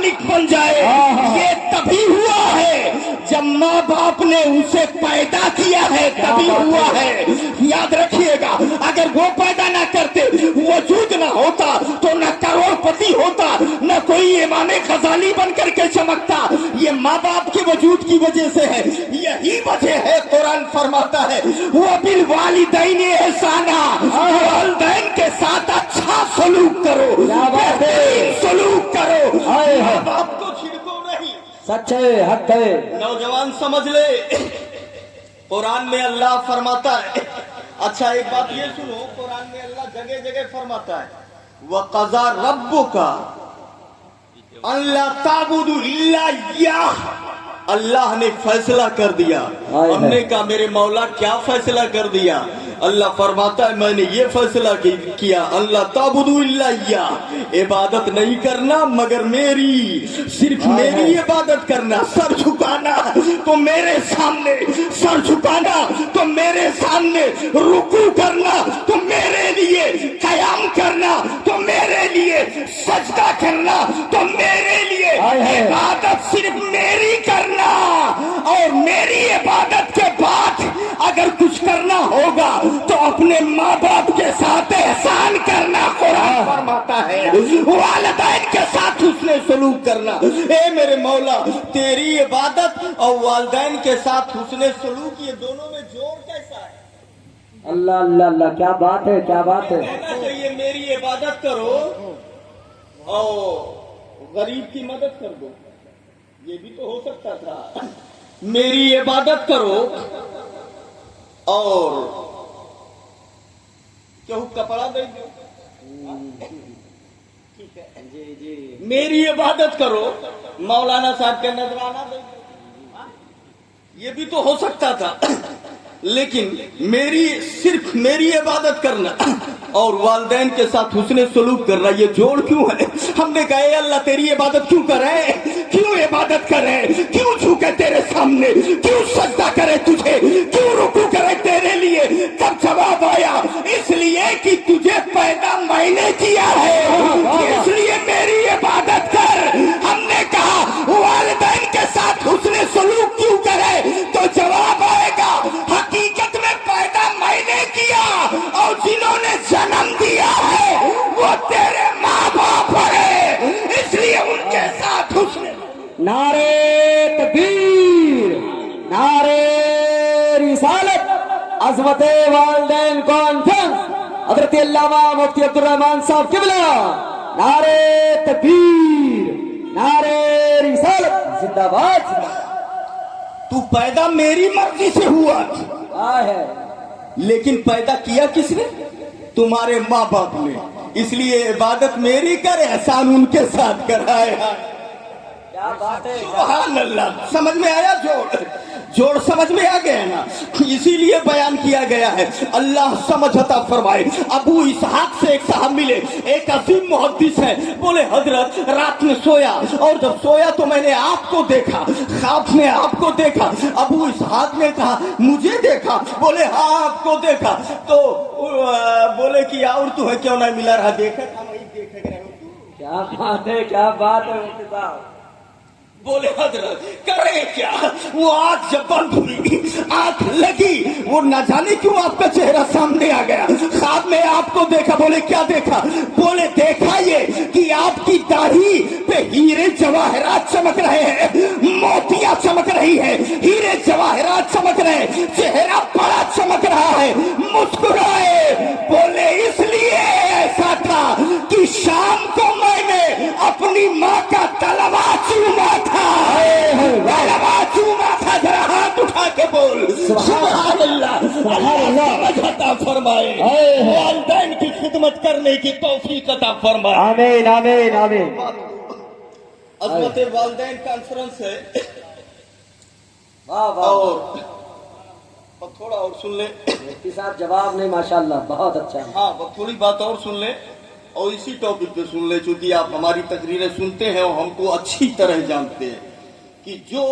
मालिक बन जाए। ये तभी हुआ है जब माँ बाप ने उसे पैदा किया है, तभी हुआ है। याद रखिएगा, अगर वो पैदा ना करते, वजूद ना होता, तो न करोड़पति होता, न कोई इमाम गजाली बन करके चमकता। ये माँ बाप के वजूद की वजह से है, यही वजह है। कुरान फरमाता है वो बिल वालिदैन एहसाना, वालिदैन के साथ अच्छा सलूक करो, सलूक करो, माँ बाप को छिड़को नहीं। सच है, हक है। नौजवान समझ ले, कुरान में अल्लाह फरमाता है। अच्छा एक बात ये सुनो, कुरान में अल्लाह जगह जगह फरमाता है वक़ज़ा रब्बुका अल्ला ताबुदू इल्ला इय्याह। अल्लाह ने फैसला कर दिया। हमने कहा मेरे मौला क्या फैसला कर दिया? अल्लाह फरमाता है मैंने ये फैसला किया अल्लाह ताबुदू इल्ला इय्याह, इबादत नहीं करना मगर मेरी, सिर्फ मेरी इबादत करना। सर झुकाना तो मेरे सामने, सर झुकाना तो मेरे सामने, रुकू करना तो मेरे लिए, कयाम करना तो मेरे लिए, सजदा करना तो मेरे लिए, इबादत सिर्फ मेरी करना। और मेरी इबादत के बाद अगर कुछ करना होगा तो अपने माँ बाप के साथ एहसान करना। कुरान फरमाता है वालिदैन के साथ उसने सलूक करना। ए मेरे मौला, तेरी इबादत और वालिदैन के साथ उसने सलूक, ये दोनों में जोड़ कैसा है? अल्लाह अल्लाह अल्लाह, क्या बात है, क्या बात है। कहना चाहिए मेरी इबादत करो और गरीब की मदद कर दो, ये भी तो हो सकता था। मेरी इबादत करो और क्यों कपड़ा दे दो, ठीक है जी जी। मेरी इबादत करो, मौलाना साहब के नजराना दे दो, ये भी तो हो सकता था। लेकिन मेरी, सिर्फ मेरी इबादत करना और वालिदैन के साथ हुस्ने सलूक करना, ये जोड़ क्यों है? हमने कहा अल्लाह तेरी इबादत क्यों करें, क्यों इबादत करें, क्यों झुके तेरे सामने, क्यों सजदा करे तुझे, क्यों रुकू करे तेरे लिए? तब जवाब आया इसलिए कि तुझे पैदा मैंने किया है, इसलिए मेरी इबादत कर। हमने कहा वालिदैन के साथ हुस्ने सलूक क्यों करे, तो जवाब आएगा हकीकत में पैदा मैंने किया और जिन्होंने जन्म दिया है वो तेरे माँ बाप है, इसलिए उनके साथ हुस्न। नारे तकबीर, नारे रिसालत, अज़मत वालिदैन कॉन्फ्रेंस, हज़रत अल्लामा मुफ्ती अब्दुल रहमान साहब किबला। नारे तकबीर, नारे रिसालत, जिंदाबाद। तू पैदा मेरी मर्जी से हुआ है, लेकिन पैदा किया किसने? तुम्हारे माँ बाप ने, इसलिए इबादत मेरी कर, एहसान उनके साथ कराए। क्या बात है, सुभान अल्लाह। समझ में आया? जोड़ समझ में आ गया ना, इसीलिए बयान किया गया है। अल्लाह समझ अता फरमाए। अबू इसहाक से एक साहब मिले, एक अजीम मुहद्दिस है, बोले हजरत रात में सोया और जब सोया तो मैंने आपको देखा, ख्वाब में आपको देखा। अबू इसहाक ने कहा मुझे देखा? बोले हाँ आपको देखा। तो बोले कि और तू है क्यों नहीं मिला रहा? देखा था वही देख रहे हो। क्या बात है, क्या बात है मुफ्ती साहब। बोले हजरत करे क्या? वो आंख जब बंद हुई, आंख लगी, वो न जाने क्यों आपका चेहरा सामने आ गया। ख्वाब में आपको देखा। बोले क्या देखा? बोले देखा ये कि आपकी दाढ़ी पे हीरे जवाहरात चमक रहे हैं, मोतियां चमक रही है, हीरे जवाहरात चमक रहे हैं, चेहरा बड़ा चमक रहा है, मुस्कुराए। बोले इसलिए ऐसा था कि शाम को मैंने अपनी माँ का तलवा चूमा था, तलवा चूमा था। जरा हाथ उठा के बोल सुभान अल्लाह। समझ अता फरमाए, वालिदैन की खिदमत करने की तौफीक अता फरमाए। आमीन आमीन आमीन। अज़मत वालिदैन कॉन्फ्रेंस है। वाह वाह। और थोड़ा और सुन ले मुफ्ती साहब, जवाब नहीं माशाल्लाह, बहुत अच्छा। हाँ बस थोड़ी बात और सुन ले और इसी टॉपिक पे सुन ले, चूंकि आप हमारी तकरीरें सुनते हैं और हमको अच्छी तरह जानते हैं कि जो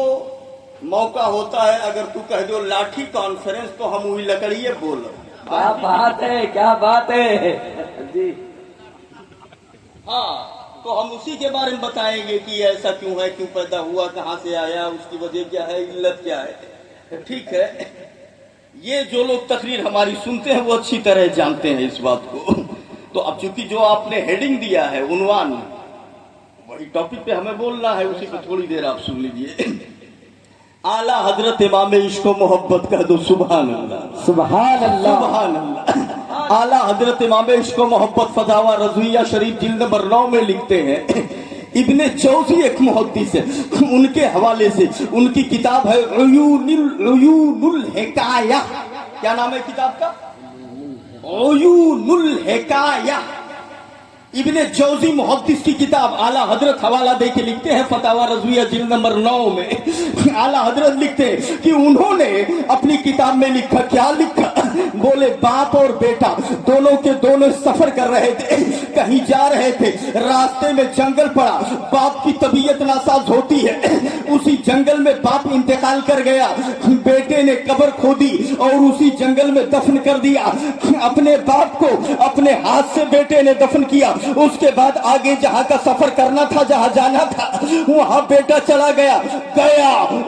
मौका होता है अगर तू कह दो लाठी कॉन्फ्रेंस तो हम वही लकड़िए बोल। क्या बात है, क्या बात है जी। हाँ तो हम उसी के बारे में बताएंगे कि ऐसा क्यों है, क्यों पैदा हुआ, कहाँ से आया, उसकी वजह क्या है, इल्लत क्या है। ठीक है, ये जो लोग तकरीर हमारी सुनते हैं वो अच्छी तरह जानते हैं इस बात को। तो अब चूंकि जो आपने हेडिंग दिया है, उन्वान, वही टॉपिक पे हमें बोलना है, उसी पे थोड़ी देर आप सुन लीजिए। आला हजरत इमाम इश्क व मोहब्बत कह दो सुभान अल्लाह, सुभान अल्लाह, सुभान अल्लाह। आला हजरत इमाम इश्क व मोहब्बत फतावा रज़विया शरीफ जिल्द नंबर 9 में लिखते हैं, इब्ने जौज़ी एक मुहद्दिस है, उनके हवाले से उनकी किताब है उयूनुल हिकाया। क्या नाम है किताब का? उयूनुल हिकाया। इब्ने जौज़ी मुहद्दिस की किताब, आला हजरत हवाला दे के लिखते हैं फतावा रज़विया जिल्द नंबर 9 में। आला हजरत लिखते हैं कि उन्होंने अपनी किताब में लिखा, क्या लिखा? बोले बाप और बेटा दोनों के दोनों सफर कर रहे थे, कहीं जा रहे थे, रास्ते में जंगल पड़ा, बाप की तबीयत नासाज होती है, उसी जंगल में बाप इंतकाल कर गया, बेटे ने कब्र खोदी और उसी जंगल में दफन कर दिया। अपने बाप को अपने हाथ से बेटे ने दफन किया। उसके बाद आगे जहां का सफर करना था, जहां जाना था, वहां बेटा चला गया,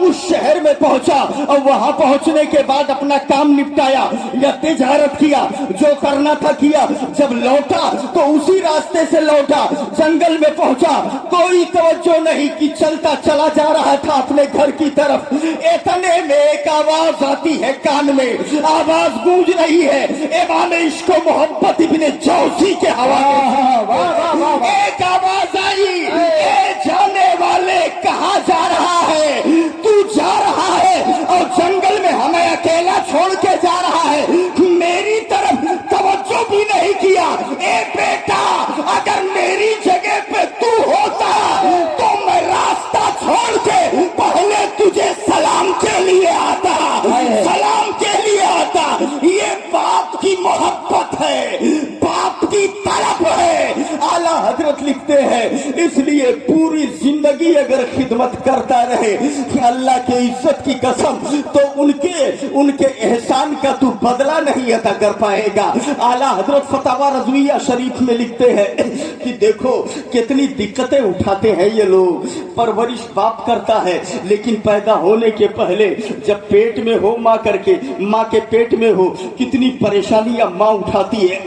उस शहर में पहुंचा और वहां पहुंचने के बाद अपना काम निपटाया या तिजारत किया, जो करना था किया। जब लौटा तो उसी रास्ते से लौटा, जंगल में पहुंचा, कोई तवज्जो नहीं कि चलता चला जा रहा था अपने घर की तरफ। इतने में एक आवाज आती है कान में, आवाज गूंज रही है इमाम इश्क व मोहब्बत इब्ने जौज़ी के हवाले। एक आवाज आई, ए जाने वाले कहाँ जा रहा है? तू जा रहा है और जंगल में हमें अकेला छोड़ के जा रहा है, मेरी तरफ तवज्जो भी नहीं किया। ए बेटा, अगर मेरी जगह पे तू होता तो मैं रास्ता छोड़ के पहले तुझे सलाम के लिए आता, सलाम के लिए आता। ये बाप की मोहब्बत है, बाप की तड़प है। आला हजरत लिखते हैं, इसलिए पूरी जिंदगी अगर खिदमत करता रहे अल्लाह के इज्जत की कसम, तो उनके एहसान का तू बदला नहीं अदा कर पाएगा। आला हजरत फतावा रज़विया शरीफ में लिखते हैं कि देखो कितनी दिक्कतें उठाते हैं ये लोग। परवरिश बाप करता है, लेकिन पैदा होने के पहले जब पेट में हो माँ करके, माँ के पेट में हो, कितनी परेशानियां माँ उठाती है।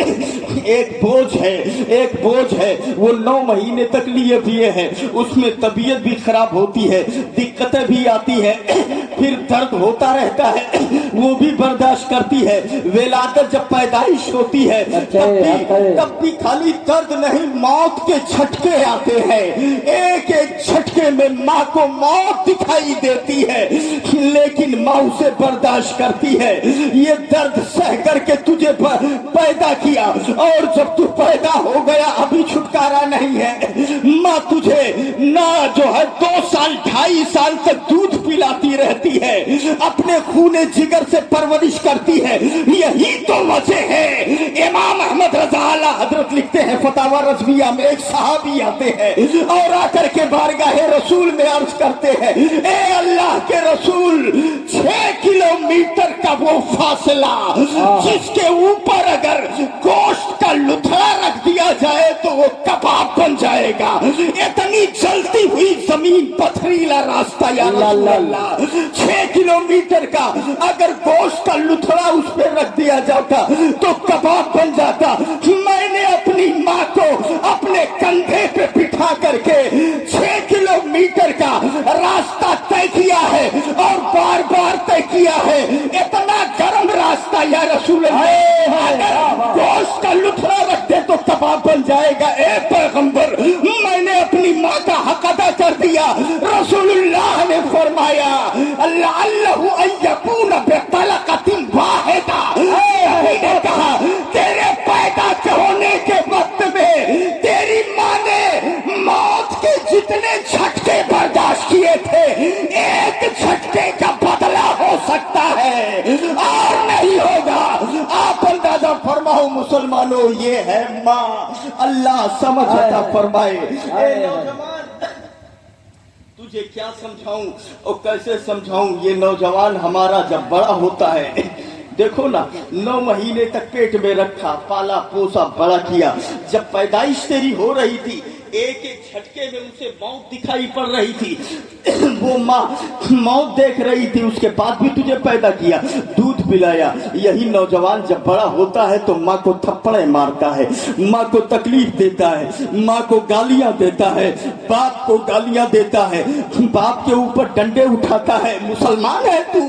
एक बोझ है, वो 9 महीने तक लिए पिए है, उसमें तबीयत भी खराब होती है, दिक्कतें भी आती है, फिर दर्द होता रहता है, वो भी बर्दाश्त करती है। विलादत जब पैदाइश होती है तब भी खाली दर्द नहीं, मौत के झटके आते हैं। एक एक झटके में माँ को मौत दिखाई देती है, लेकिन माँ उसे बर्दाश्त करती है। ये दर्द सह करके तुझे पैदा किया, और जब तू पैदा हो गया अभी छुटकारा नहीं है। माँ तुझे ना जो है 2 साल 2.5 साल तक दूध पिलाती रहती है, अपने खूने जिगर से परवरिश करती है। यही तो वजह है। इमाम अहमद रजा आला हजरत लिखते हैं फतावा रज़विया में, एक सहाबी आते हैं और आकर के बारगाहे रसूल में अर्ज करते हैं, ए अल्लाह के रसूल, 6 किलोमीटर का वो फासला जिसके ऊपर अगर गोश्त का लुथड़ा रख दिया जाए तो वो कबाब बन जाएगा। इतनी जलती हुई जमीन, पथरीला रास्ता, या रसूल अल्लाह, 6 किलोमीटर का अगर गोश्त का लुथड़ा उस पर रख दिया जाता तो कबाब बन जाता। मैंने अपनी माँ को अपने कंधे पे बिठा करके 6 किलोमीटर का रास्ता तय किया है और बार बार तय किया है। इतना गर्म रास्ता या रसूल अल्लाह, अगर गोश्त का लुथड़ा रख दे तो कबाब बन जाएगा। ए पैगंबर, मैंने अपनी माँ का हक अदा कर दिया। रसूलुल्लाह ने फरमाया, अल्लाहु अय्यकून बितलक़तिन वाहिदा, ने कहा तेरे पैदा होने के वक्त में तेरी माँ ने मौत के जितने झटके बर्दाश्त किए थे, एक झटके का बदला हो सकता है और नहीं होगा। आप अंदाजा फरमाओ मुसलमानों, ये है माँ। अल्लाह समझ अता फरमाए। तुझे क्या समझाऊं और कैसे समझाऊं? ये नौजवान हमारा जब बड़ा होता है, देखो ना, 9 महीने तक पेट में रखा, पाला पोसा, बड़ा किया। जब पैदाइश तेरी हो रही थी, एक एक झटके में उसे मौत दिखाई पड़ रही थी। वो माँ मौत देख रही थी, उसके बाद भी तुझे पैदा किया, दूध पिलाया। यही नौजवान जब बड़ा होता है तो माँ को थप्पड़े मारता है, माँ को तकलीफ देता है, माँ को गालियां देता है, बाप को गालियां देता है, बाप के ऊपर डंडे उठाता है। मुसलमान है तू,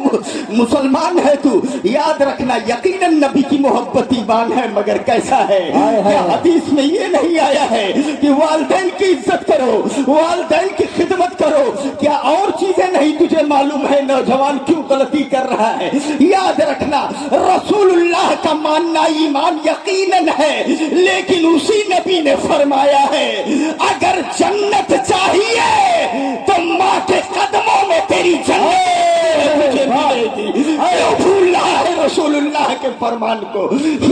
मुसलमान है तू, याद रखना यकीनन नबी की मोहब्बत ईमान है, मगर कैसा है? क्या हदीस में ये नहीं आया है कि वालिदैन की इज्जत करो, वालिदैन की खिदमत करो? क्या और चीजें नहीं तुझे मालूम है? नौजवान क्यों गलती कर रहा है? याद रखना रसूलुल्लाह का मानना ईमान यकीनन है, लेकिन उसी नबी ने फरमाया है अगर जन्नत चाहिए तो माँ के कदमों में तेरी जन्नत मिलेगी। भूल रहा है रसूलुल्लाह के फरमान को,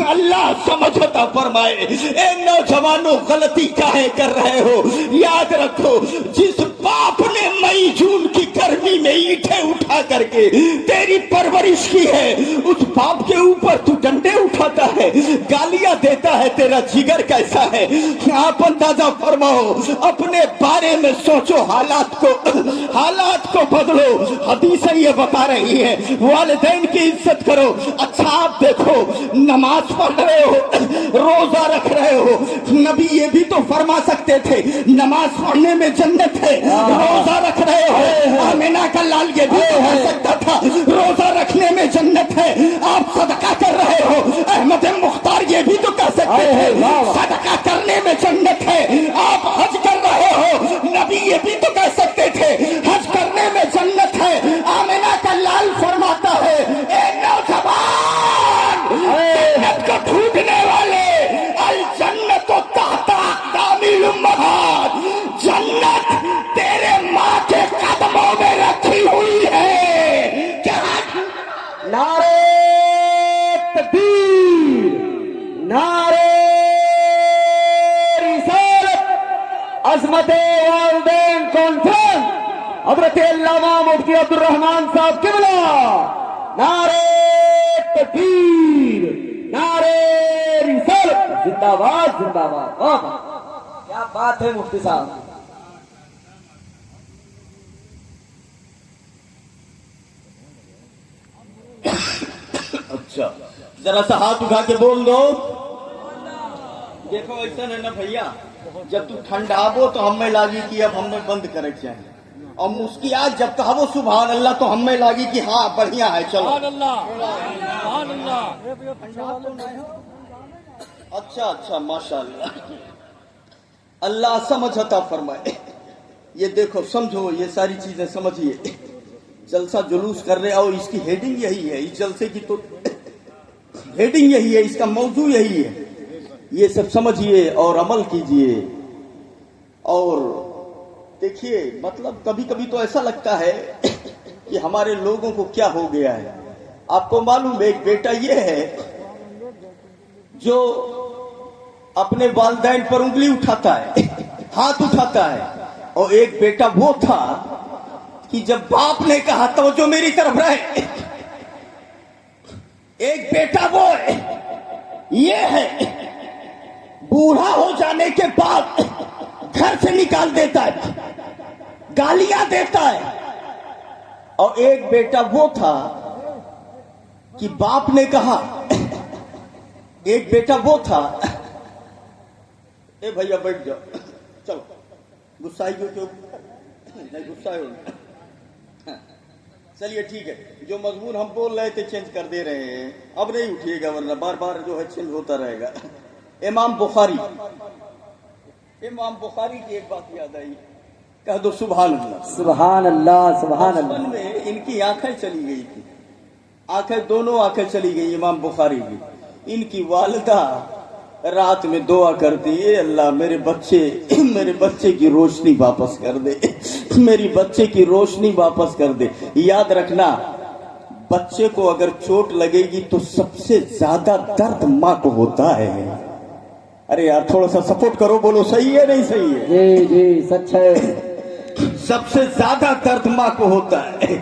अल्लाह समझता फरमाए। ए नौजवानों, गलती काहे कर रहे हो? याद रखो, जिस बाप ने मई जून की गर्मी में ईंटें उठा करके तेरी परवरिश की है, उस बाप के ऊपर तू डंडे उठाता है, गालियां देता है। तेरा जिगर कैसा है? आप अंदाजा फरमाओ, अपने बारे में सोचो, हालात को बदलो। हदीस ये बता रही है वालिदैन की इज्जत करो। अच्छा आप देखो, नमाज पढ़ रहे हो, रोजा रख रहे हो, नबी ये भी तो फरमा सकते थे नमाज पढ़ने में जन्नत है। रोजा रख रहे हो, आमिना का लाल ये भी तो कह सकता था रोजा रखने में जन्नत है। आप सदका कर रहे हो, अहमद मुख्तार ये भी तो कह सकते थे सदका करने में जन्नत है। आप हज कर रहे हो, नबी ये भी तो कह सकते थे हज करने में जन्नत है। आमिना का लाल फरमाता है ए नौजवान, जन्नत को ढूंढने वाले, अल जन्नत तो ताता अक़दामिल उम्महात, जन्नत तेरे माँ के कदमों में रखी हुई है। क्या नारे तकबीर, नारे रिसालत, अज़मते वालिदैन कॉन्फ्रेंस, हज़रत अल्लामा मुफ्ती अब्दुल रहमान साहब क़िबला। नारे तकबीर, नारे रिसालत, जिंदाबाद जिंदाबाद। वाह, क्या बात है मुफ्ती साहब। अच्छा, जरा सा हाथ उठा के बोल दो। देखो ऐसा है ना भैया, जब तू ठंडाबो तो हमें लागी कि अब हमें बंद करे चाहिए, और मुस्किया जब कहो सुभान अल्लाह तो हमें लागी कि हाँ बढ़िया है, चलो। अच्छा, माशाअल्लाह, अल्लाह समझ अता फरमाए। ये देखो, समझो, ये सारी चीजें समझिए। जलसा जुलूस कर रहे और इसकी हेडिंग यही है, इस जलसे की तो हेडिंग यही है, इसका मौजू यही है। ये सब समझिए और अमल कीजिए। और देखिए, मतलब कभी कभी तो ऐसा लगता है कि हमारे लोगों को क्या हो गया है। आपको मालूम, एक बेटा ये है जो अपने वालिदैन पर उंगली उठाता है, हाथ उठाता है, और एक बेटा वो था कि जब बाप ने कहा तो जो मेरी तरफ रहे। एक बेटा वो है, ये है बूढ़ा हो जाने के बाद घर से निकाल देता है, गालियां देता है। और एक बेटा वो था कि बाप ने कहा, एक बेटा वो था, ए भैया बैठ जाओ, चलो, गुस्सा क्यों? नहीं गुस्सा हो, चलिए ठीक है। जो मजमून हम बोल रहे थे चेंज कर दे रहे हैं, अब नहीं उठिएगा वरना बार बार जो है चेंज होता रहेगा। इमाम बुखारी की एक बात याद आई, कह दो सुभान अल्लाह। सुभान अल्लाह, सुभान अल्लाह। में इनकी आंखें चली गई थी, आंखें, दोनों आंखें चली गई इमाम बुखारी की। इनकी वालिदा रात में दुआ करती है, अल्लाह मेरे बच्चे की रोशनी वापस कर दे, मेरी बच्चे की रोशनी वापस कर दे। याद रखना, बच्चे को अगर चोट लगेगी तो सबसे ज्यादा दर्द माँ को होता है। अरे यार थोड़ा सा सपोर्ट करो, बोलो सही है नहीं सही है? जी जी सच है। सबसे ज्यादा दर्द माँ को होता है।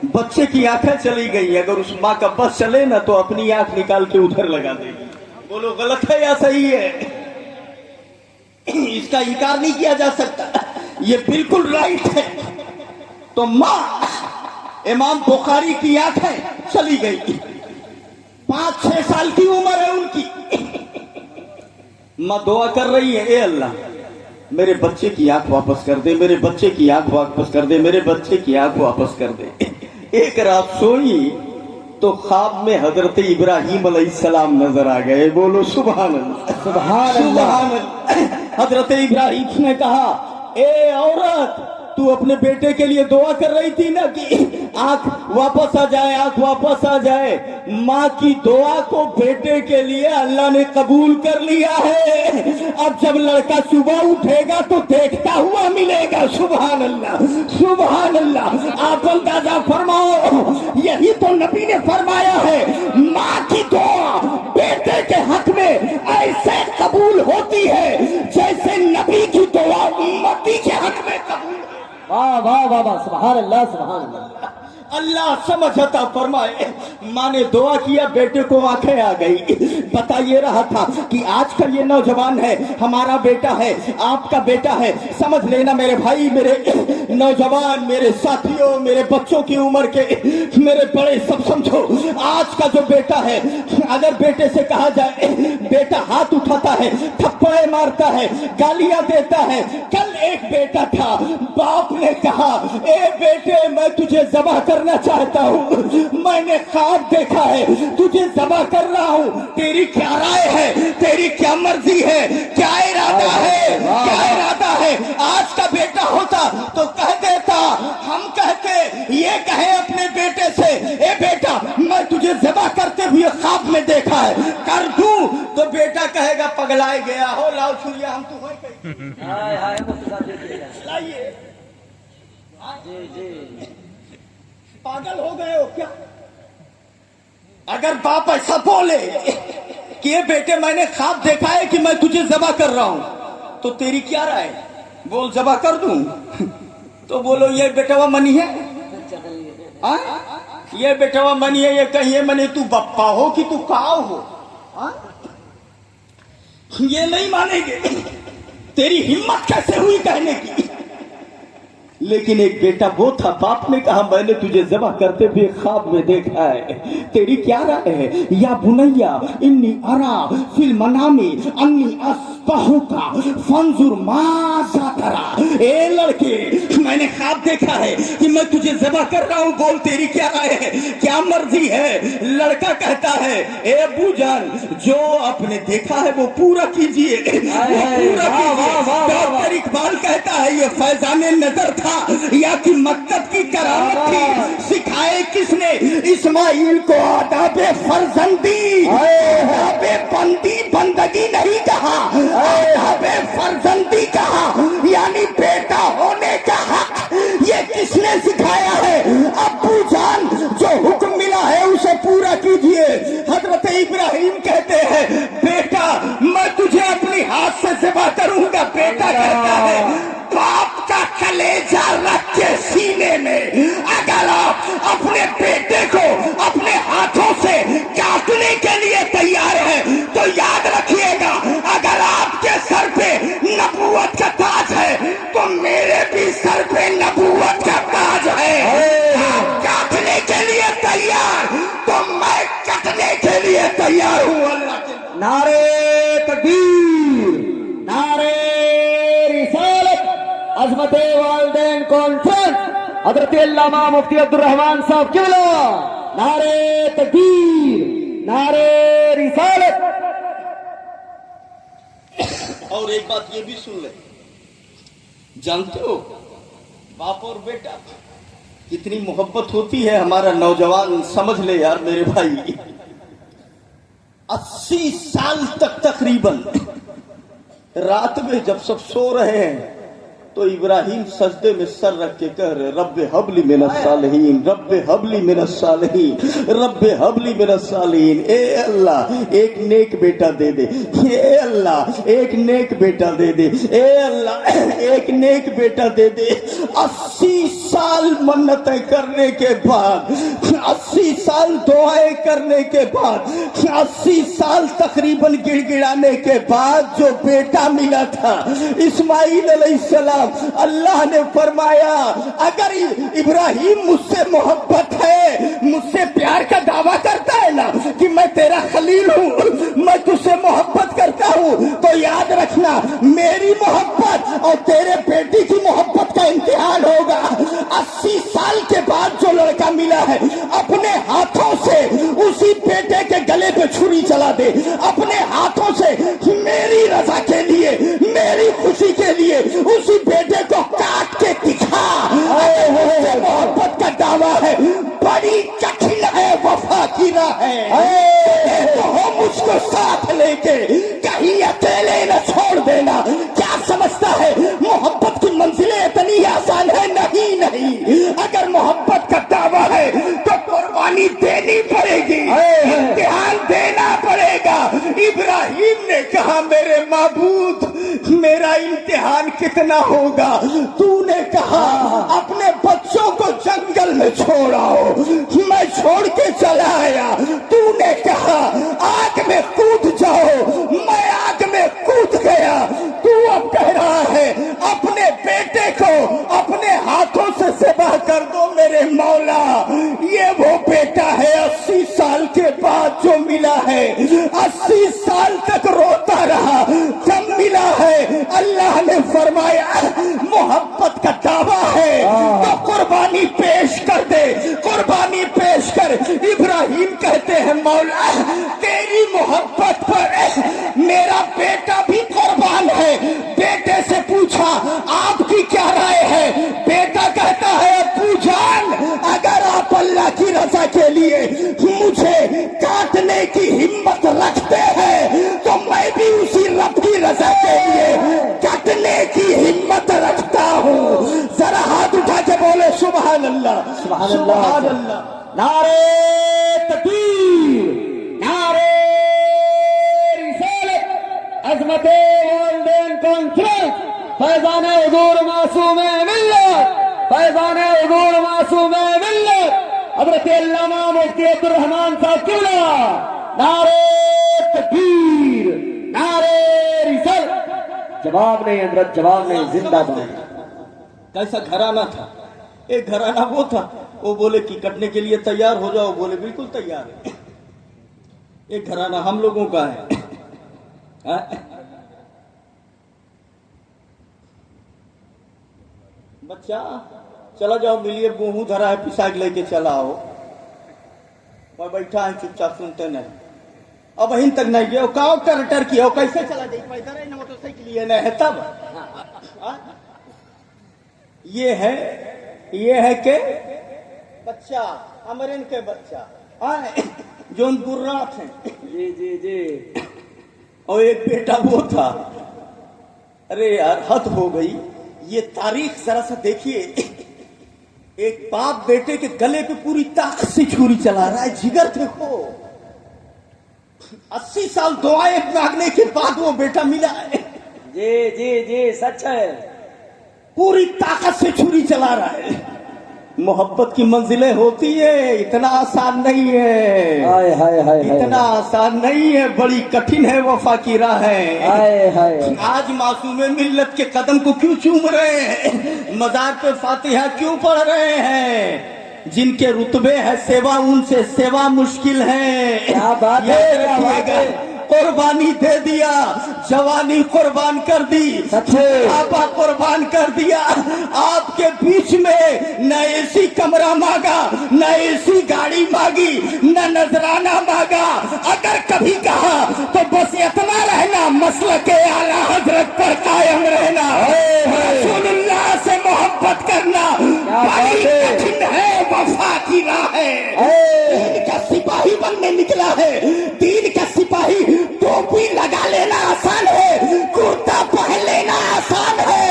बच्चे की आंखें चली गई, अगर उस माँ का बस चले ना तो अपनी आंख निकाल के उधर लगा देगी। बोलो गलत है या सही है? इसका इनकार नहीं किया जा सकता, ये बिल्कुल राइट है। तो माँ इमाम बुखारी की आंखें चली गई, 5-6 साल की उम्र है उनकी। माँ दुआ कर रही है, ए अल्लाह मेरे बच्चे की आंख वापस कर दे, मेरे बच्चे की आंख वापस कर दे, मेरे बच्चे की आंख वापस कर दे। एक रात सोई तो ख्वाब में हजरत इब्राहिम अलैहिस्सलाम नजर आ गए। बोलो सुभान अल्लाह, सुभान अल्लाह। हजरत इब्राहिम ने कहा, ए औरत तू अपने बेटे के लिए दुआ कर रही थी ना कि आंख वापस आ जाए, आंख वापस आ जाए। माँ की दुआ को बेटे के लिए अल्लाह ने कबूल कर लिया है। अब जब लड़का सुबह उठेगा तो देखता हुआ मिलेगा। सुभान अल्लाह, सुभान अल्लाह। आप अंदाजा फरमाओ, यही तो नबी ने फरमाया है, माँ की दुआ बेटे के हक में ऐसे कबूल होती है जैसे नबी की दुआ उम्मती के हक में कबूल। वाह वाह वाह वाह, सुभान अल्लाह, सुभान अल्लाह। अल्लाह समझ अता फरमाए। माँ ने दुआ किया, बेटे को आंखें आ गई। बता ये रहा था कि आज का ये नौजवान है, हमारा बेटा है, आपका बेटा है। समझ लेना मेरे भाई, मेरे नौजवान, मेरे साथियों, मेरे बच्चों की उम्र के, मेरे बड़े, सब समझो। आज का जो बेटा है, अगर बेटे से कहा जाए, बेटा हाथ उठाता है, थप्पड़े मारता है, गालियां देता है। कल एक बेटा था, बाप ने कहा, ए बेटे मैं तुझे ज़बह करना चाहता हूँ, मैंने ख्वाब देखा है तुझे ज़बह कर रहा हूँ, तेरी क्या राय है, तेरी क्या मर्जी है, क्या इरादा है, क्या इरादा है। आज का बेटा होता तो कह देता, हम कहते ये कहे अपने बेटे से, ए बेटा मैं तुझे ज़बह करते हुए ख्वाब में देखा है, कर दूं? तो बेटा कहेगा पगलाए गया हो, लाओ छुरिया हम तुम्हें हाय हाय, मुफ्ती लाइए। जी जी, पागल हो गए हो क्या? अगर बाप ऐसा बोले कि ये बेटे मैंने ख्वाब देखा है कि मैं तुझे ज़बह कर रहा हूं, तो तेरी क्या राय? बोल ज़बह कर दूं? तो बोलो ये बेटवा मनी है, ये बेटवा मनी है, ये कहिए मनी तू बप्पा हो कि तू काव हो, ये नहीं मानेंगे। तेरी हिम्मत कैसे हुई कहने की? लेकिन एक बेटा वो था, बाप ने कहा मैंने तुझे ज़बह करते हुए ख्वाब में देखा है, तेरी क्या राय है? या बुनैया इन्नी अरा फिल मनामी अन्नी अस्बहुका फंजुर माज़ा तरा। ए लड़के मैंने ख्वाब देखा है कि मैं तुझे ज़बह कर रहा हूँ, बोल तेरी क्या राय है, क्या मर्जी है? लड़का कहता है, ए अब्बू जान जो आपने देखा है वो पूरा कीजिए, पूरा कीजिए। डॉक्टर इकबाल कहता है ये फैजाने नजर था या कि मक्तब की करामत थी, सिखाए किसने इस्माइल को आदाबे फर्जंदी, आदाबे बंदी बंदगी नहीं कहा, आदाबे फर्जंदी कहा, यानी बेटा होने का हक ये किसने सिखाया है? अब्बू जान जो हुक्म मिला है उसे पूरा कीजिए। हजरत इब्राहिम कहते हैं बेटा मैं तुझे अपनी हाथ से ज़बह करूंगा। बेटा कहता है बाप का कलेजा रख के सीने में अगर आप अपने बेटे को अपने हाथों से काटने के लिए तैयार हैं तो याद रखिएगा अगर आपके सर पे नबूवत का ताज है तो मेरे भी सर पे नबूवत का ताज है। आप काटने के लिए तैयार तो मैं कटने के लिए तैयार हूँ। अल्लाह के नारे तकबीर, नारे रिसालत, अज़मत वालिदैन कॉन्फ्रेंस, हज़रत अल्लामा मुफ्ती अब्दुल रहमान साहब की बोलो नारे तकबीर, नारे रिसालत। और एक बात ये भी सुन ले, जानते हो बाप और बेटा कितनी मोहब्बत होती है? हमारा नौजवान समझ ले यार मेरे भाई, 80 साल तक तकरीबन रात में जब सब सो रहे हैं तो इब्राहिम सजदे में सर रख के कह रहे रब्बे हबली मिनस सालिहीन, रब्बे हबली मिनस सालिहीन, रब्बे हबली मिनस सालिहीन। ए अल्लाह एक नेक बेटा दे दे, ए अल्लाह एक नेक बेटा दे दे, ए अल्लाह एक नेक बेटा दे दे। 80 साल मन्नतें करने के बाद 80 साल दुआएं करने के बाद, 80 साल तकरीबन गिड़गिड़ाने के बाद जो बेटा मिला था इस्माइल अलैहिस्सलाम, अल्लाह ने फरमाया अगर इब्राहिम मुझसे मोहब्बत है, मुझसे प्यार का दावा करता है ना कि मैं तेरा खलील हूँ, मैं तुझसे मोहब्बत करता हूँ, तो याद रखना मेरी मोहब्बत और तेरे बेटी की मोहब्बत का इम्तिहान होगा। 80 साल के बाद जो लड़का मिला है अपने हाथों से उसी बेटे के गले पे छुरी चला दे, अपने हाथों से मेरी रजा के लिए, मेरी खुशी के लिए उसी बेटे को काट के दिखा। मोहब्बत का दावा है, बड़ी कठिन है वफा की राह है, तो हो मुझको साथ लेके कहीं अकेले न छोड़ देना। क्या समझता है मोहब्बत की मंजिलें इतनी आसान है? नहीं नहीं, अगर मोहब्बत का दावा है तो कुर्बानी देनी पड़ेगी, इम्तिहान देना पड़ेगा। इब्राहिम ने कहा मेरे माबूद मेरा इम्तिहान कितना होगा? तूने कहा अपने बच्चों को जंगल में छोड़ाओ, मैं छोड़ के चला आया। तूने कहा आग में कूद जाओ, मैं आग में कूद गया। तू अब कह रहा है अपने बेटे को अपने हाथों से ज़िबा कर दो मेरे मौला। ये वो बेटा है 80 साल के बाद जो मिला है, 80 साल तक रोता रहा, जब मिला है अल्लाह ने फरमाया मोहब्बत का दावा है तो कुर्बानी पेश कर दे, कुर्बानी पेश कर। इब्राहिम कहते हैं मौला तेरी मोहब्बत पर मेरा बेटा भी कुर्बान है। बेटे से पूछा आपकी क्या राय है? बेटा कहता है अब्बू जान अगर आप अल्लाह की रजा के लिए मुझे काटने की हिम्मत रखते हैं तो मैं भी उसी रब की रजा के लिए काटने की हिम्मत रखता हूँ। जरा हाथ उठा के बोले सुभान अल्लाह, सुभान अल्लाह। नारे तकबीर, नारे रिसालत, अज़मते वालिदैन कॉन्फ्रेंस, फैज़ाने हुज़ूर मासूम मिल्लत, फैज़ाने हुज़ूर मासूम मिल्लत हज़रत अल्लामा मुफ्ती अब्दुल रहमान साहब क़िबला। नारे तकबीर, नारे रिसालत। जवाब नहीं हज़रत, जवाब नहीं, जिंदाबाद। कैसा घराना था? एक घराना वो था, वो बोले कि कटने के लिए तैयार हो जाओ, बोले बिल्कुल तैयार है। एक घराना हम लोगों का है, बच्चा चला जाओ मिलिए, गेहूं धरा है पिसा के लेके चला आओ। मैं बैठा है चुपचाप सुनते नहीं, अब वहीं तक नहीं गया, कहो टर्टर किया हो, कैसे चला जाए? पैदल है ना, मोटरसाइकिल ये नहीं है तब। ये है के बच्चा अमरीन के बच्चा जोन गुर्रा थे, जी जी जी। और एक बेटा वो था। अरे यार हद हो गई। ये तारीख जरा सा देखिए, एक बाप बेटे के गले पे पूरी ताकत से छुरी चला रहा है। जिगर देखो, 80 साल दुआएं मांगने के बाद वो बेटा मिला है। जी जी जी, सच है। पूरी ताकत से छुरी चला रहा है। मोहब्बत की मंजिलें होती है, इतना आसान नहीं है। हाय हाय हाय, इतना आसान नहीं है, बड़ी कठिन है वफा की राह है। हाय हाय। आज मासूमे मिल्लत के कदम को क्यों चूम रहे हैं? मजार पे फातिहा क्यों पढ़ रहे हैं? जिनके रुतबे है सेवा, उनसे सेवा मुश्किल है। क्या बात है, क्या बात है। कुर्बानी दे दिया, जवानी कुर्बान कर दी, आपा कुर्बान कर दिया। आपके बीच में न एसी कमरा मांगा, न एसी गाड़ी मांगी, न नजराना मांगा। अगर कभी कहा तो बस इतना रहना, मसलक के आला हजरत पर कायम रहना, रसूलुल्लाह से मोहब्बत करना। बड़ी कठिन है, वफा की राह है। दीन का सिपाही बनने निकला है। दीन का सिपाही टोपी लगा लेना आसान है, कुर्ता पहन लेना आसान है।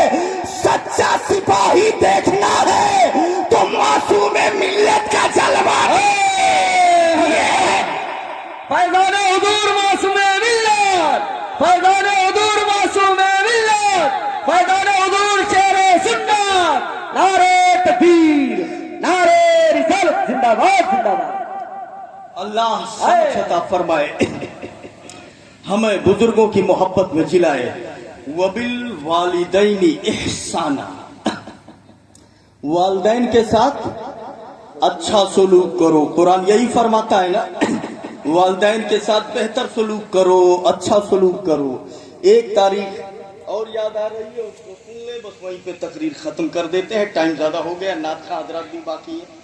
सच्चा सिपाही देखना है तो मासूमे मिल्लत का जलवा है। फैज़ाने हुज़ूर मासूमे मिल्लत, फैज़ाने हुज़ूर मासूमे मिल्लत, फैज़ाने हुज़ूर शेरे सुन्नत। नारे तकबीर, नारे रिसालत, जिंदाबाद। जिंदाबाद जिंदाबाद। अल्लाह समझ अता फरमाए, हमें बुजुर्गों की मोहब्बत में जिलाए। वबिल वालिदैनी इहसाना, वालिदैन के साथ अच्छा सलूक करो। कुरान यही फरमाता है ना, वालिदैन के साथ बेहतर सलूक करो, अच्छा सलूक करो। एक तारीख और याद आ रही है, उसको सुन ले, बस वहीं पे तकरीर खत्म कर देते हैं, टाइम ज्यादा हो गया। नात का हजरत भी बाकी है।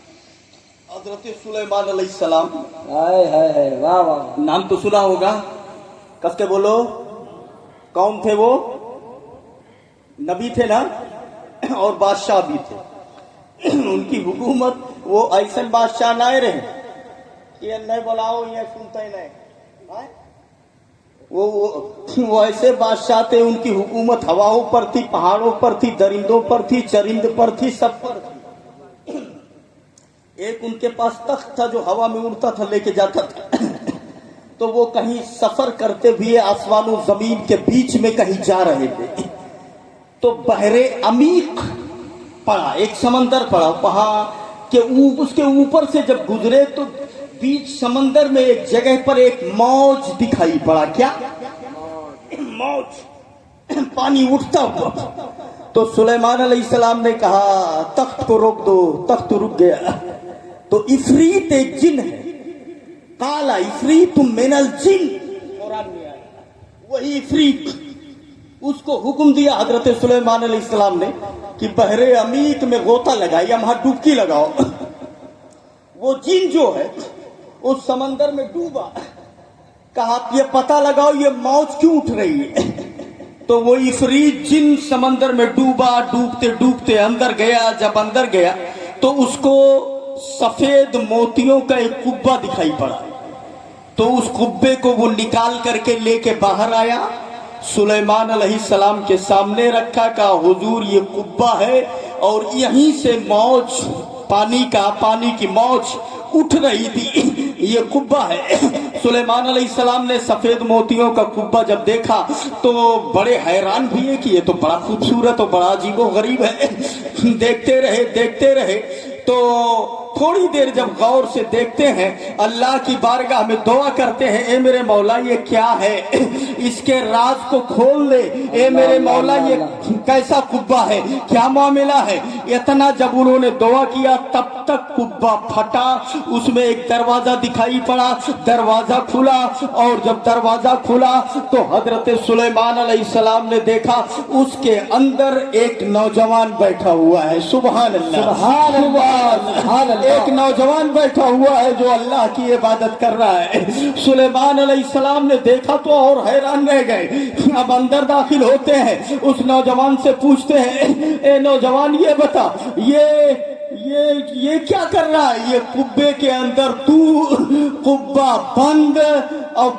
हजरत सुलेमान अलैहिस्सलाम, हाय वाह वाह। नाम तो सुना होगा, कस के बोलो, कौन थे वो? नबी थे ना, और बादशाह भी थे। उनकी हुकूमत, वो ऐसे बादशाह ना रहे, ये नहीं बुलाओ, ये सुनते ही नहीं। वो ऐसे बादशाह थे, उनकी हुकूमत हवाओं पर थी, पहाड़ों पर थी, दरिंदों पर थी, चरिंद पर थी, सब पर थी। एक उनके पास तख्त था जो हवा में उड़ता था, लेके जाता था। तो वो कहीं सफर करते हुए आसमान और जमीन के बीच में कहीं जा रहे थे, तो बहरे अमीक पड़ा, एक समंदर पड़ा वहां के उसके ऊपर से जब गुजरे तो बीच समंदर में एक जगह पर एक मौज दिखाई पड़ा। क्या मौज? पानी उठता हुआ। तो सुलेमान अलैहिस्सलाम ने कहा, तख्त को रोक दो। तख्त रुक गया। तो इफरीत एक जिन है, काला इफरीत मिनल जिन, कुरान में आया, वही इफरीत, उसको हुक्म दिया हजरत सुलेमान अलैहिस्सलाम ने कि बहरे अमीक में गोता लगाई, या वहां डुबकी लगाओ। वो जिन जो है उस समंदर में डूबा। कहा ये पता लगाओ ये मौज क्यों उठ रही है। तो वो इफरीत जिन समंदर में डूबा, डूबते डूबते अंदर गया। जब अंदर गया तो उसको सफेद मोतियों का एक कुब्बा दिखाई पड़ा। तो उस कुब्बे को वो निकाल करके लेके बाहर आया, सुलेमान अलैहिस्सलाम के सामने रखा। कहा हुजूर ये कुब्बा है और यहीं से मौज, पानी की मौज उठ रही थी, ये कुब्बा है। सुलेमान अलैहिस्सलाम ने सफेद मोतियों का कुब्बा जब देखा तो बड़े हैरान भी है कि ये तो बड़ा खूबसूरत और बड़ा अजीबो गरीब है। देखते रहे। तो थोड़ी देर जब गौर से देखते हैं, अल्लाह की बारगाह में दुआ करते हैं, ए मेरे मौला ये क्या है, इसके राज को खोल दे। ए मेरे मौला ये कैसा कुब्बा है, क्या मामला है। इतना जब उन्होंने दुआ किया तब तक कुब्बा फटा, उसमें एक दरवाजा दिखाई पड़ा। दरवाजा खुला और जब दरवाजा खुला तो हजरत सुलेमान अलैहिस्सलाम ने देखा उसके अंदर एक नौजवान बैठा हुआ है। सुभान अल्लाह, सुभान अल्लाह। एक नौजवान बैठा हुआ है जो अल्लाह की इबादत कर रहा है। सुलेमान अलैहिस्सलाम ने देखा तो और हैरान रह गए। अब अंदर दाखिल होते हैं, उस नौजवान से पूछते हैं, ए नौजवान ये बता, ये क्या कर रहा है। ये कुब्बे के अंदर तू, कुब्बा बंद और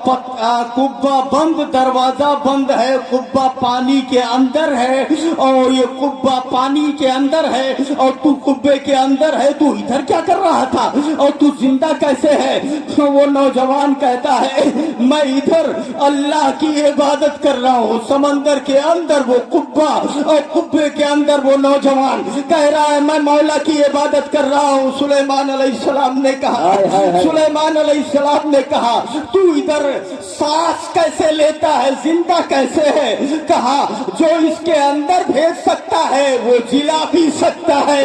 कुब्बा बंद, दरवाजा बंद है, कुब्बा पानी के अंदर है और ये कुब्बा पानी के अंदर है और तू कुब्बे के अंदर है, तू इधर क्या कर रहा था और तू जिंदा कैसे है। तो वो नौजवान कहता है मैं इधर अल्लाह की इबादत कर रहा हूँ। समंदर के अंदर वो कुब्बा और कुब्बे के अंदर वो नौजवान कह रहा है मैं मौला की इबादत कर रहा हूँ। सुलेमान अलैहिस्सलाम ने कहा तू इधर सांस कैसे लेता है, जिंदा कैसे है। कहा जो इसके अंदर भेज सकता है वो जिला भी सकता है,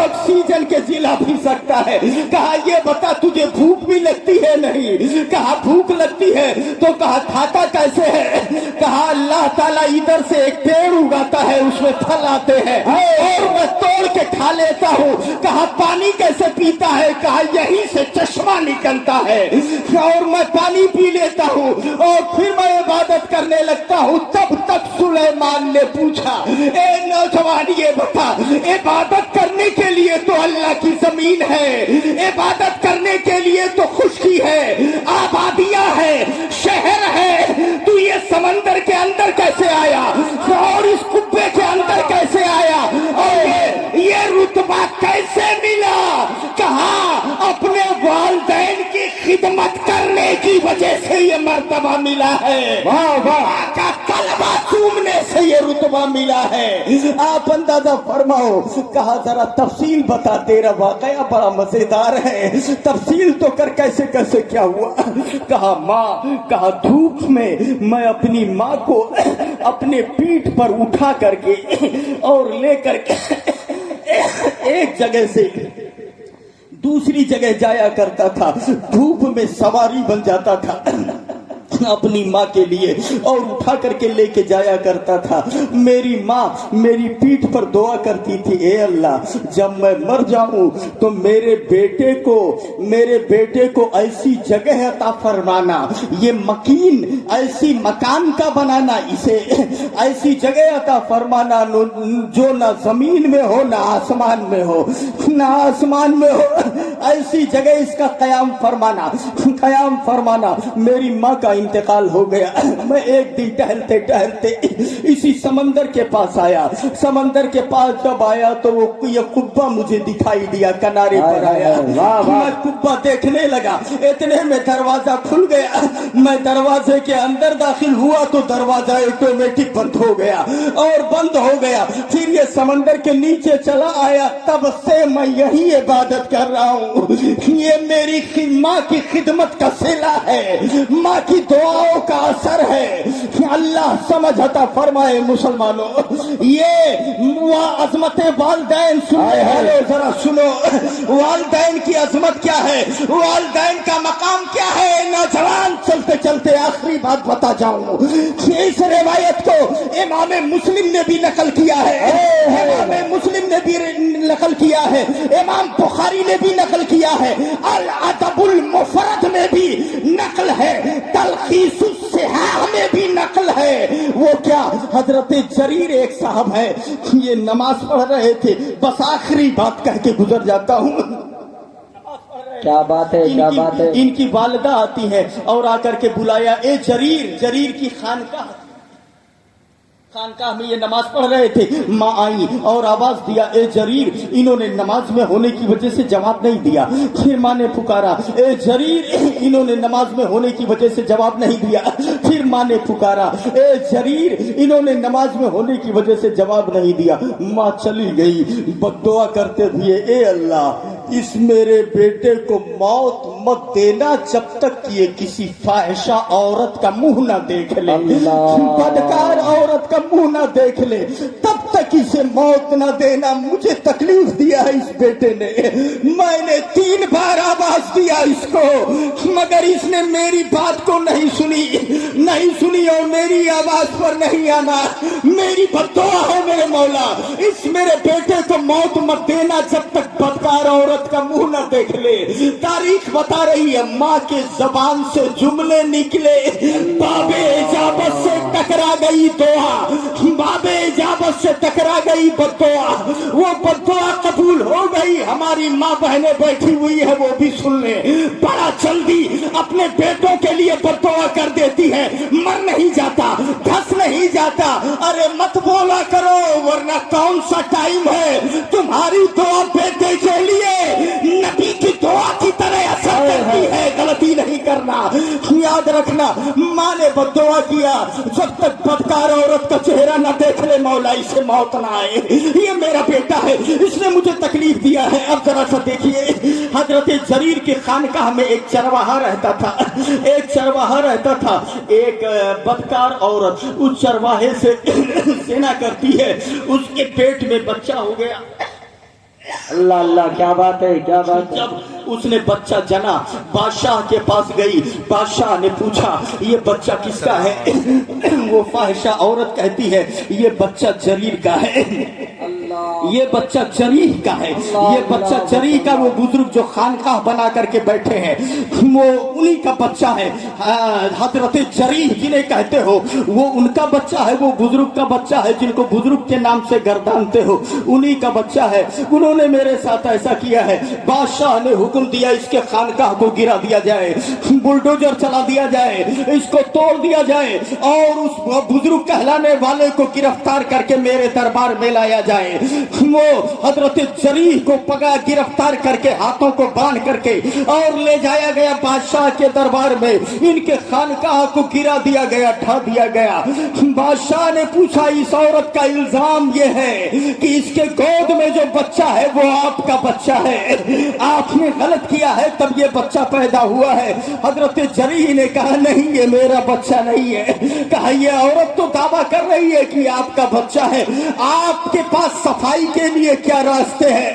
ऑक्सीजन के जिला भी सकता है। कहा ये बता तुझे भूख भी लगती है नहीं। कहा भूख लगती है। तो कहा खाता कैसे है। कहा अल्लाह ताला इधर से एक पेड़ उगाता है, उसमें फल आते हैं और मैं तोड़ के खा लेता हूँ। कहा पानी कैसे पीता है। कहा यहीं से चश्मा निकलता है और मैं पानी पी लेता हूँ और फिर मैं इबादत करने लगता हूँ। तब तक सुलेमान ने पूछा ए नौजवान ये बता, इबादत करने के लिए तो अल्लाह की जमीन है, इबादत करने के लिए तो खुशकी है, आबादियां है, शहर है, तू ये समंदर के अंदर कैसे आया और इस कुब्बे के अंदर कैसे आया और ये रुतबा कैसे मिला। कहा अपने वालिदैन की खिदमत करने की वजह से ये मर्तबा मिला है। वाह वाह, का कलमा चूमने से ये रुतबा تجربہ ملا ہے، آپ اندازہ فرماؤ۔ کہا ذرا تفصیل بتا، تیرا واقعہ بڑا مزیدار ہے، تفصیل تو کر، کیسے کیسے کیا ہوا؟ کہا ماں، کہا دھوپ میں میں اپنی ماں کو اپنے پیٹھ پر اٹھا کر کے اور لے کر کے ایک جگہ سے دوسری جگہ جایا کرتا تھا، دھوپ میں سواری بن جاتا تھا اپنی ماں کے لیے، اور اٹھا کر کے لے کے جایا کرتا تھا۔ میری ماں میری پیٹھ پر دعا کرتی تھی، اے اللہ جب میں مر جاؤں تو میرے بیٹے کو ایسی جگہ عطا فرمانا، یہ مکین ایسی مکان کا بنانا، اسے ایسی جگہ عطا فرمانا جو نہ زمین میں ہو نہ آسمان میں ہو، ایسی جگہ اس کا قیام فرمانا۔ میری ماں کا انتقال ہو گیا۔ میں ایک دن ٹہلتے ٹہلتے اسی سمندر کے پاس آیا، سمندر کے پاس جب آیا تو وہ یہ قبہ مجھے دکھائی دیا، کنارے پر آیا، میں قبہ دیکھنے لگا، اتنے میں دروازہ کھل گیا، میں دروازے کے اندر داخل ہوا تو دروازہ آٹومیٹک بند ہو گیا، پھر یہ سمندر کے نیچے چلا آیا، تب سے میں یہی عبادت کر رہا ہوں۔ یہ میری ماں کی خدمت کا صلہ ہے، ماں کی دعاؤں کا اثر ہے۔ اللہ سمجھ عطا فرمائے مسلمانوں۔ یہ عظمت والدین ذرا سنو، والدین کی عظمت کیا ہے، والدین کا مقام کیا ہے۔ نوجوان چلتے چلتے آخری بات بتا جاؤں، اس روایت کو امام مسلم نے بھی نقل کیا ہے، امام بخاری نے بھی نقل کیا ہے، الادب المفرد میں بھی نقل ہے، تلخیص الصحاح میں بھی نقل ہے۔ وہ کیا، حضرت جریر ایک صاحب ہے، یہ نماز پڑھ رہے تھے، بس آخری بات کہہ کے گزر جاتا ہوں۔ کیا بات ہے، کیا بات ہے۔ ان کی والدہ آتی ہے اور آ کر کے بلایا، اے جریر کی خانقاہ میں یہ نماز پڑھ رہے تھے۔ ماں آئی اور آواز دیا، اے جریر، انہوں نے نماز میں ہونے کی وجہ سے جواب نہیں دیا۔ پھر ماں نے پکارا، اے جریر، انہوں نے نماز میں ہونے کی وجہ سے جواب نہیں دیا۔ پھر ماں نے پکارا، اے جریر، انہوں نے نماز میں ہونے کی وجہ سے جواب نہیں دیا۔ ماں چلی گئی بد دعا کرتے ہوئے، اے اللہ اس میرے بیٹے کو موت مت دینا جب تک یہ کسی فاحشہ عورت کا منہ نہ دیکھ لے، بدکار عورت کا منہ نہ دیکھ لے، تب تک اسے موت نہ دینا۔ مجھے تکلیف دیا ہے اس بیٹے نے، میں نے 3 بار آواز دیا اس کو، مگر اس نے میری بات کو نہیں سنی اور میری آواز پر نہیں آنا۔ میری بددعا ہے میرے مولا، اس میرے بیٹے کو موت مت دینا جب تک بدکار عورت کا منہ نہ دیکھ لے۔ تاریخ بتا رہی ہے، ماں کے زبان سے جملے نکلے، باب اجابت سے ٹکرا گئی دعا، باب اجابت سے ٹکرا گئی بددعا، وہ بددعا قبول ہو گئی۔ ہماری ماں بہنیں بیٹھی ہوئی ہے، وہ بھی سن لیں، بڑا جلدی اپنے بیٹوں کے لیے بددعا کر دیتی ہے، مر نہیں جاتا، دھس نہیں جاتا۔ ارے مت بولا کرو، ورنہ کون سا ٹائم ہے، تمہاری دعا بیٹے کے لیے نبی کی دعا کی طرح اثر کرتی ہے، غلطی نہیں کرنا، یاد رکھنا۔ ماں نے بددعا کیا، جب تک بدکار عورت کا چہرہ نہ دیکھ لے مولا اسے موت نہ آئے، یہ میرا بیٹا ہے، اس نے مجھے تکلیف دیا ہے۔ اب ذرا سا دیکھیے، حضرت جریر کی خانقاہ میں ایک چرواہا رہتا تھا، ایک بدکار عورت اس چرواہے سے زنا کرتی ہے، اس کے پیٹ میں بچہ ہو گیا۔ اللہ اللہ، کیا بات ہے، کیا بات ہے۔ جب اس نے بچہ جنا، بادشاہ کے پاس گئی، بادشاہ نے پوچھا یہ بچہ کس کا ہے؟ وہ فاحشہ عورت کہتی ہے یہ بچہ جریر کا ہے، یہ بچہ جریر کا ہے، یہ بچہ جریر کا۔ وہ بزرگ جو خانقاہ بنا کر کے بیٹھے ہیں وہ انہی کا بچہ ہے، حضرت جریر جنہیں کہتے ہو وہ ان کا بچہ ہے، وہ بزرگ کا بچہ ہے جن کو بزرگ کے نام سے گردانتے ہو، انہی کا بچہ ہے۔ انہوں نے میرے ساتھ ایسا کیا ہے، بادشاہ نے حکم دیا اس کے خانقاہ کو گرا دیا جائے، بلڈوزر چلا دیا جائے، اس کو توڑ دیا جائے اور اس بزرگ کہلانے والے کو گرفتار کر کے میرے دربار میں لایا جائے۔ वो हजरत जरीह को पकड़ा, गिरफ्तार करके हाथों को बांध करके और ले जाया गया बादशाह के दरबार में। इनके खानकाह को गिरा दिया गया, ढा दिया गया। बादशाह ने पूछा, इस औरत का इल्जाम ये है कि इसके गोद में जो बच्चा है वो आपका बच्चा है, आपने गलत किया है तब ये बच्चा पैदा हुआ है। हजरत जरीह ने कहा, नहीं ये मेरा बच्चा नहीं है। कहा, ये औरत तो दावा कर रही है कि आपका बच्चा है, आपके पास सफाई के लिए क्या रास्ते हैं?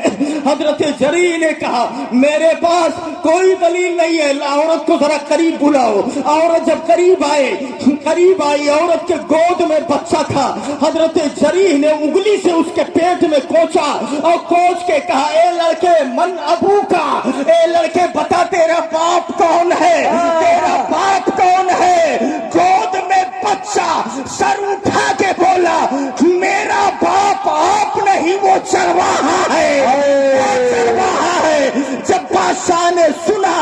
हजरत जरीह ने कहा, मेरे पास कोई दलील नहीं है। औरत को जरा करीब बुलाओ। औरत जब करीब आई, औरत के गोद में बच्चा था। हजरत जरीह ने उंगली से उसके पेट में कोचा और कोच के कहा, ए लड़के, मन अबू का, ए लड़के बता तेरा बाप कौन है, तेरा बाप कौन है? गोद में बच्चा सर उठा के बोला, मेरा बाप आप नहीं, वो चरवाहा है, वो चरवाहा है। जब बादशाह ने सुना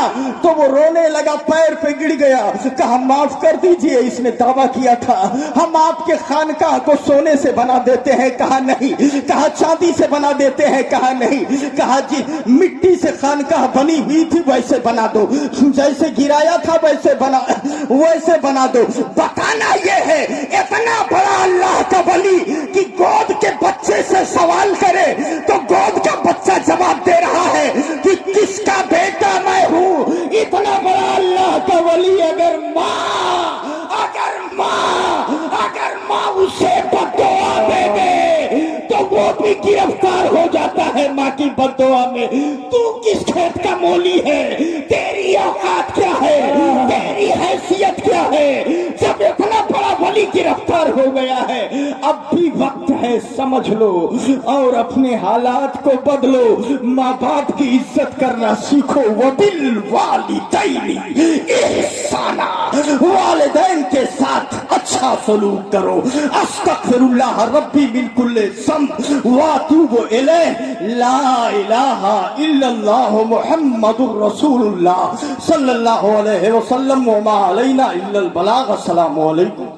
तो वो रोने लगा, पैर पे गिर गया। कहा, माफ कर दीजिए, इसने दावा किया था हम आपके खानकाह को सोने से बना देते हैं। कहा नहीं। कहा, चांदी से बना देते हैं। कहा नहीं। कहा, जी मिट्टी से खानकाह बनी हुई थी वैसे बना दो, जैसे गिराया था वैसे बना दो। बताना ये है, इतना बड़ा अल्लाह का वली कि गोद के बच्चे से सवाल करे तो गोद का बच्चा जवाब दे रहा है कि किसका बेटा मैं हूं। इतना बड़ा अल्लाह का वली अगर माँ उसे बददुआ दे दे तो वो भी गिरफ्तार हो जाता है माँ की बददुआ में। तू किस खेत का मोली है? तेरी औकात क्या है? तेरी हैसियत क्या है? जब इतना बड़ा वली गिरफ्तार हो गया है, अब भी वक्त है, समझ लो और अपने हालात को बदलो। माँ बाप की इज्जत करना सीखो। वबिल वालिदैनी इहसाना, वालिदैन के साथ अच्छा सलूक करो। अस्तगफिरुल्लाह रब्बी मिन कुल्ली ज़ंब व अतूबु इलैह। ला इलाहा इल्लल्लाह मुहम्मदुर रसूलुल्लाह सल्लल्लाहु अलैहि वसल्लम व मा अलैना इल्लल बलाग। अस्सलामु अलैकुम।